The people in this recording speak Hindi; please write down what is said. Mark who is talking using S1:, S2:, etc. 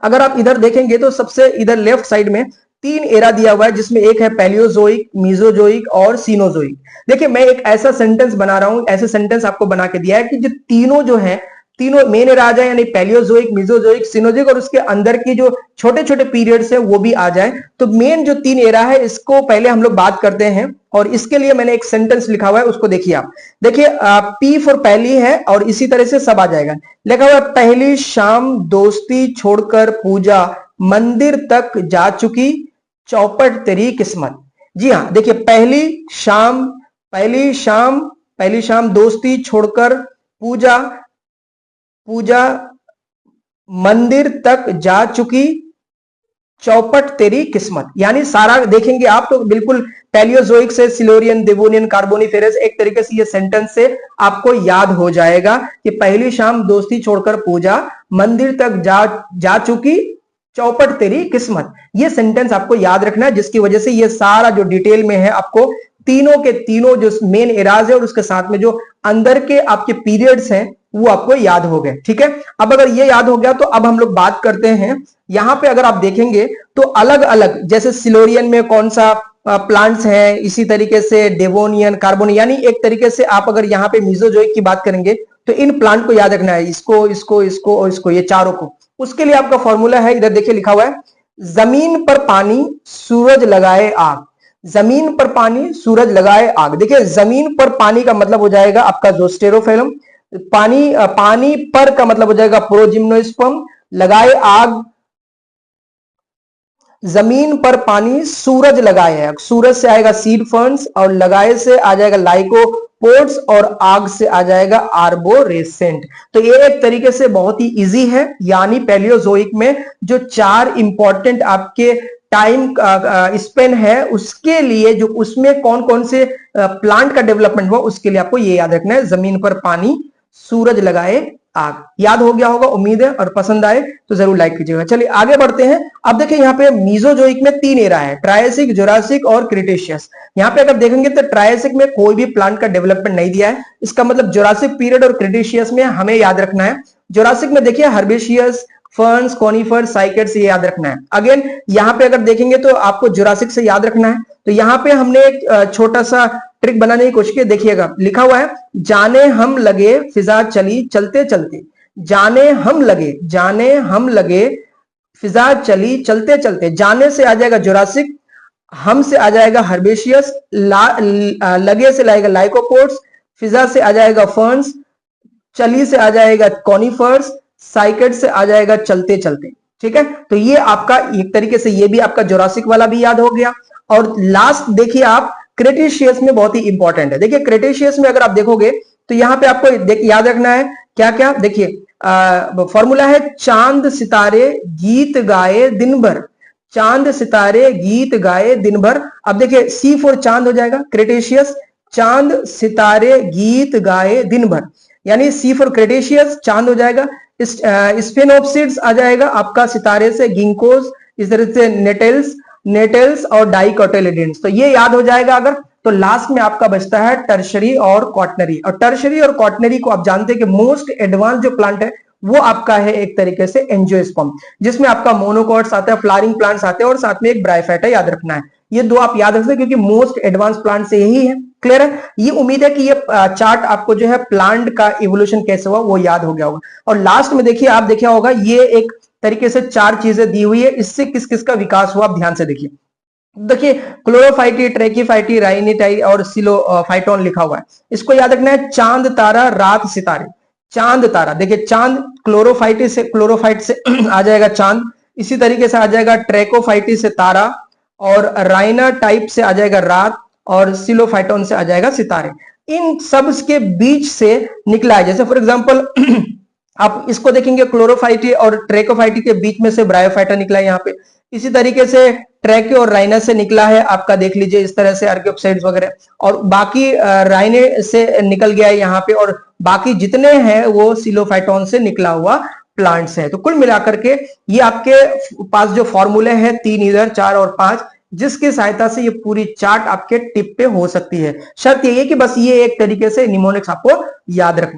S1: अगर आप इधर देखेंगे तो सबसे इधर लेफ्ट साइड में 3 एरा दिया हुआ है, जिसमें एक है पैलियोजोइक, मीजोजोइक और सीनोजोइक। देखिए मैं एक ऐसा सेंटेंस बना रहा हूं, ऐसे सेंटेंस आपको बना के दिया है कि जो तीनों जो है, तीनों मेन एरा आ जाए, यानी पैलियोजोइक, मीजोजोइक, सीनोजोइक, और उसके अंदर की जो छोटे छोटे पीरियड्स है वो भी आ जाए। तो मेन जो 3 एरा है इसको पहले हम लोग बात करते हैं, और इसके लिए मैंने एक सेंटेंस लिखा हुआ है, उसको देखिए आप। देखिए पी फॉर पहली है और इसी तरह से सब आ जाएगा। लिखा हुआ है पहली शाम दोस्ती छोड़कर पूजा मंदिर तक जा चुकी, चौपट तेरी किस्मत। जी हाँ, देखिए पहली शाम दोस्ती छोड़कर पूजा मंदिर तक जा चुकी, चौपट तेरी किस्मत। यानी सारा देखेंगे आप तो बिल्कुल पैलियोजोइक से सिल्यूरियन, देवोनियन, कार्बोनिफेरस, एक तरीके से ये सेंटेंस से आपको याद हो जाएगा कि पहली शाम दोस्ती छोड़कर पूजा मंदिर तक जा चुकी, चौपट तेरी किस्मत। ये सेंटेंस आपको याद रखना है, जिसकी वजह से ये सारा जो डिटेल में है आपको तीनों के तीनों जो मेन एराज है और उसके साथ में जो अंदर के आपके पीरियड्स हैं वो आपको याद हो गए। ठीक है, अब अगर ये याद हो गया तो अब हम लोग बात करते हैं यहां पे। अगर आप देखेंगे तो अलग अलग, जैसे सिलोरियन में कौन सा प्लांट्स हैं, इसी तरीके से डेवोनियन, कार्बोनियन, यानी एक तरीके से आप अगर यहाँ पे मीजोजोइक की बात करेंगे तो इन प्लांट को याद रखना है, इसको इसको इसको और इसको, ये चारों को। उसके लिए आपका फॉर्मूला है, इधर देखिए लिखा हुआ है, जमीन पर पानी सूरज लगाए आग। जमीन पर पानी सूरज लगाए आग। देखिए जमीन पर पानी का मतलब हो जाएगा आपका जोस्टेरोफाइलम, पानी पर का मतलब हो जाएगा प्रोजिम्नोस्पर्म, लगाए आग, जमीन पर पानी सूरज लगाए आग, सूरज से आएगा सीड फर्न्स, और लगाए से आ जाएगा लाइकोपोड्स, और आग से आ जाएगा आर्बोरेसेंट। तो ये एक तरीके से बहुत ही इजी है। यानी पैलियोजोइक में जो 4 इंपॉर्टेंट आपके टाइम स्पेन है, उसके लिए जो उसमें कौन कौन से प्लांट का डेवलपमेंट हुआ, उसके लिए आपको ये याद रखना है, जमीन पर पानी सूरज लगाए आग। याद हो गया होगा उम्मीद है, और पसंद आए तो जरूर लाइक कीजिएगा। चलिए आगे बढ़ते हैं। अब देखिए यहाँ पे मीजोजोइक में 3 एरा है, ट्रायसिक, जुरासिक और क्रिटेशियस। यहाँ पे अगर देखेंगे तो ट्रायसिक में कोई भी प्लांट का डेवलपमेंट नहीं दिया है, इसका मतलब जुरासिक पीरियड और क्रिटेशियस में हमें याद रखना है। जुरासिक में देखिए हर्बेशियस, फर्न्स, कॉनिफर, साइकेड्स, ये याद रखना है। अगेन यहाँ पे अगर देखेंगे तो आपको जुरासिक से याद रखना है। तो यहाँ पे हमने एक छोटा सा ट्रिक बनाने की कोशिश की, देखिएगा लिखा हुआ है, जाने हम लगे फिजा चली चलते चलते, जाने हम लगे फिजा चली चलते चलते। जाने से आ जाएगा जुरासिक, हम से आ जाएगा हर्बेशियस, लगे से लाएगा लाइकोपोड्स, फिजा से आ जाएगा फर्न्स, चली से आ जाएगा कॉनिफर्स, साइकेड से आ जाएगा चलते चलते। ठीक है, तो ये आपका एक तरीके से ये भी आपका जुरासिक वाला भी याद हो गया। और लास्ट देखिए आप क्रेटेशियस में बहुत ही इंपॉर्टेंट है। देखिए क्रेटेशियस में अगर आप देखोगे तो यहां पे आपको याद रखना है क्या क्या। देखिए फॉर्मूला है, चांद सितारे गीत गाए दिन भर, चांद सितारे गीत गाए दिन भर। अब देखिए सी फॉर चांद हो जाएगा क्रेटेशियस, चांद सितारे गीत गाए दिन भर, यानी सी फॉर क्रेटेशियस चांद हो जाएगा। स्फेनोप्सिड्स आ जाएगा आपका सितारे से, गिंकोस, इस तरह से नेटेल्स और डाइकोटिलेडोन्स। तो ये याद हो जाएगा अगर। तो लास्ट में आपका बचता है टर्शरी और क्वाटनरी। और टर्शरी और क्वाटनरी को आप जानते हैं कि मोस्ट एडवांस जो प्लांट है वो आपका है एक तरीके से एंजियोस्पर्म, जिसमें आपका मोनोकॉट्स आता है, फ्लावरिंग प्लांट्स आते हैं, और साथ में एक ब्रायोफाइटा याद रखना है। ये 2 आप याद रख सकते, क्योंकि मोस्ट एडवांस प्लांट से यही है। क्लियर है? ये उम्मीद है कि ये चार्ट आपको जो है प्लांट का इवोल्यूशन कैसे हुआ वो याद हो गया होगा। और लास्ट में देखिए आप देखा होगा ये एक तरीके से 4 चीजें दी हुई है, इससे किस किस का विकास हुआ आप ध्यान से देखिए। देखिए क्लोरोफाइटी, ट्रैकीफाइटी, राइनिटाई और सिलोफाइटोन लिखा हुआ है, इसको याद रखना है। चांद तारा रात सितारे, चांद तारा, देखिए चांद क्लोरोफाइट से आ जाएगा चांद, इसी तरीके से आ जाएगा ट्रैकोफाइटी से तारा, और राइना टाइप से आ जाएगा रात, और सिलोफाइटोन से आ जाएगा सितारे। इन सब के बीच से निकला है, जैसे फॉर एग्जांपल आप इसको देखेंगे क्लोरोफाइटी और ट्रैकोफाइटी के बीच में से ब्रायोफाइटा निकला है यहाँ पे। इसी तरीके से ट्रैके और राइना से निकला है आपका, देख लीजिए इस तरह से आर्कियोप्साइड्स वगैरह, और बाकी राइने से निकल गया है यहाँ पे, और बाकी जितने हैं वो सिलोफाइटोन से निकला हुआ प्लांट्स हैं। तो कुल मिलाकर के ये आपके पास जो फॉर्मूले हैं 3 इधर 4 और 5, जिसकी सहायता से ये पूरी चार्ट आपके टिप पे हो सकती है। शर्त ये है कि बस ये एक तरीके से निमोनिक्स आपको याद रखना।